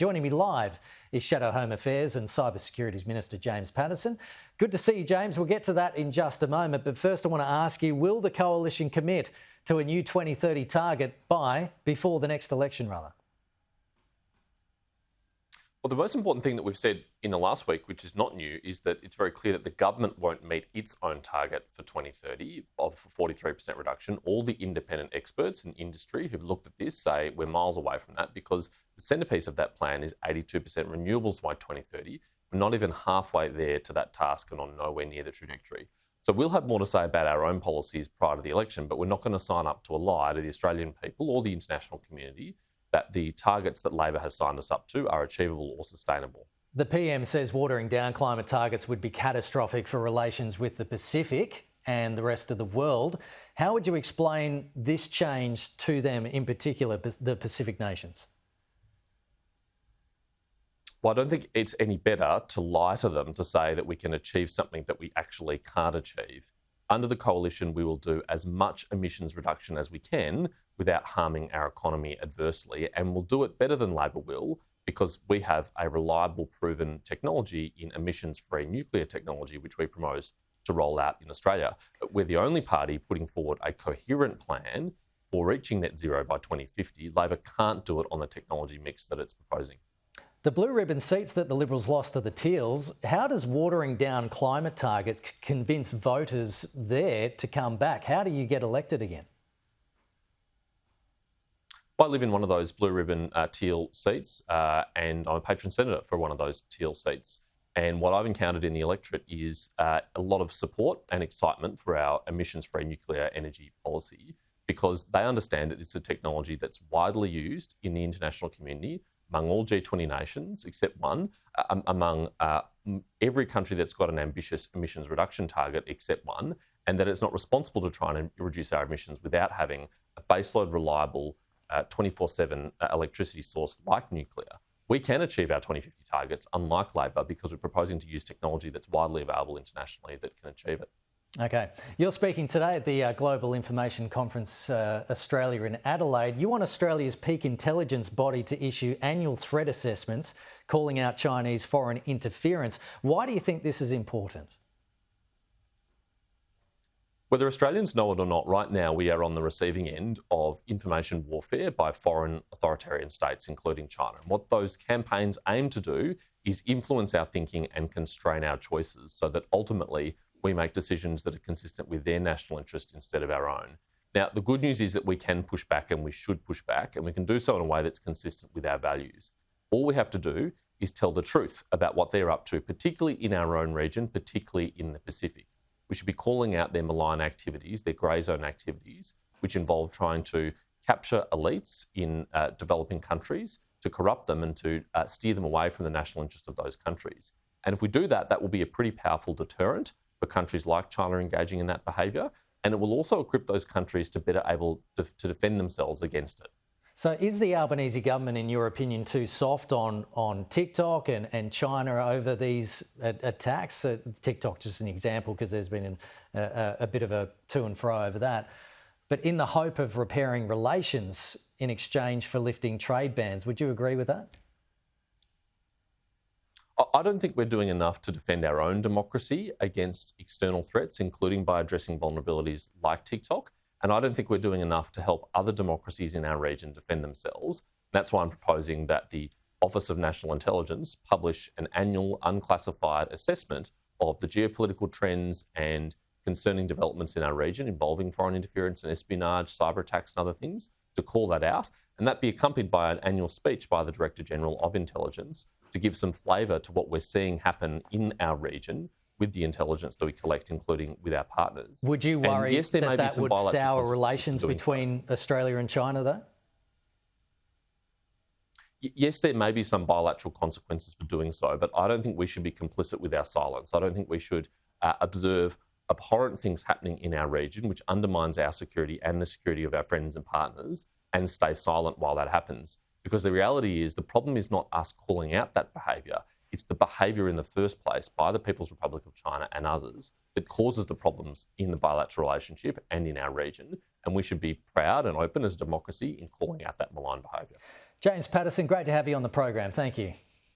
Joining me live is Shadow Home Affairs and Cybersecurities Minister James Paterson. Good to see you, James. We'll get to that in just a moment. But first I want to ask you, will the Coalition commit to a new 2030 target before the next election, rather? Well, the most important thing that we've said in the last week, which is not new, is that it's very clear that the government won't meet its own target for 2030 of 43% reduction. All the independent experts in industry who've looked at this say we're miles away from that, because the centrepiece of that plan is 82% renewables by 2030. We're not even halfway there to that task and on nowhere near the trajectory. So we'll have more to say about our own policies prior to the election, but we're not going to sign up to a lie to the Australian people or the international community that the targets that Labor has signed us up to are achievable or sustainable. The PM says watering down climate targets would be catastrophic for relations with the Pacific and the rest of the world. How would you explain this change to them, in particular, the Pacific nations? Well, I don't think it's any better to lie to them to say that we can achieve something that we actually can't achieve. Under the Coalition, we will do as much emissions reduction as we can without harming our economy adversely, and we'll do it better than Labor will because we have a reliable, proven technology in emissions-free nuclear technology, which we promote to roll out in Australia. But we're the only party putting forward a coherent plan for reaching net zero by 2050. Labor can't do it on the technology mix that it's proposing. The blue ribbon seats that the Liberals lost to the Teals, how does watering down climate targets convince voters there to come back? How do you get elected again? I live in one of those blue ribbon Teal seats and I'm a patron senator for one of those Teal seats. And what I've encountered in the electorate is a lot of support and excitement for our emissions-free nuclear energy policy, because they understand that this is a technology that's widely used in the international community, among all G20 nations except one, among every country that's got an ambitious emissions reduction target except one, and that it's not responsible to try and reduce our emissions without having a baseload reliable 24/7 electricity source like nuclear. We can achieve our 2050 targets, unlike Labor, because we're proposing to use technology that's widely available internationally that can achieve it. Okay. You're speaking today at the Global Information Conference Australia in Adelaide. You want Australia's peak intelligence body to issue annual threat assessments calling out Chinese foreign interference. Why do you think this is important? Whether Australians know it or not, right now we are on the receiving end of information warfare by foreign authoritarian states, including China. And what those campaigns aim to do is influence our thinking and constrain our choices so that ultimately we make decisions that are consistent with their national interest instead of our own. Now, the good news is that we can push back, and we should push back, and we can do so in a way that's consistent with our values. All we have to do is tell the truth about what they're up to, particularly in our own region, particularly in the Pacific. We should be calling out their malign activities, their grey zone activities, which involve trying to capture elites in developing countries, to corrupt them and to steer them away from the national interest of those countries. And if we do that, that will be a pretty powerful deterrent for countries like China engaging in that behaviour, and it will also equip those countries to better able to defend themselves against it. So is the Albanese government, in your opinion, too soft on TikTok and China over these attacks? TikTok just an example, because there's been a bit of a to and fro over that. But in the hope of repairing relations in exchange for lifting trade bans, would you agree with that? I don't think we're doing enough to defend our own democracy against external threats, including by addressing vulnerabilities like TikTok. And I don't think we're doing enough to help other democracies in our region defend themselves. That's why I'm proposing that the Office of National Intelligence publish an annual unclassified assessment of the geopolitical trends and concerning developments in our region involving foreign interference and espionage, cyber attacks and other things, to call that out. And that be accompanied by an annual speech by the Director General of Intelligence to give some flavour to what we're seeing happen in our region with the intelligence that we collect, including with our partners. Would you worry that would sour relations between Australia and China, though? Yes, there may be some bilateral consequences for doing so, but I don't think we should be complicit with our silence. I don't think we should observe abhorrent things happening in our region, which undermines our security and the security of our friends and partners, and stay silent while that happens. Because the reality is the problem is not us calling out that behaviour. It's the behaviour in the first place by the People's Republic of China and others that causes the problems in the bilateral relationship and in our region. And we should be proud and open as a democracy in calling out that malign behaviour. James Paterson, great to have you on the program. Thank you.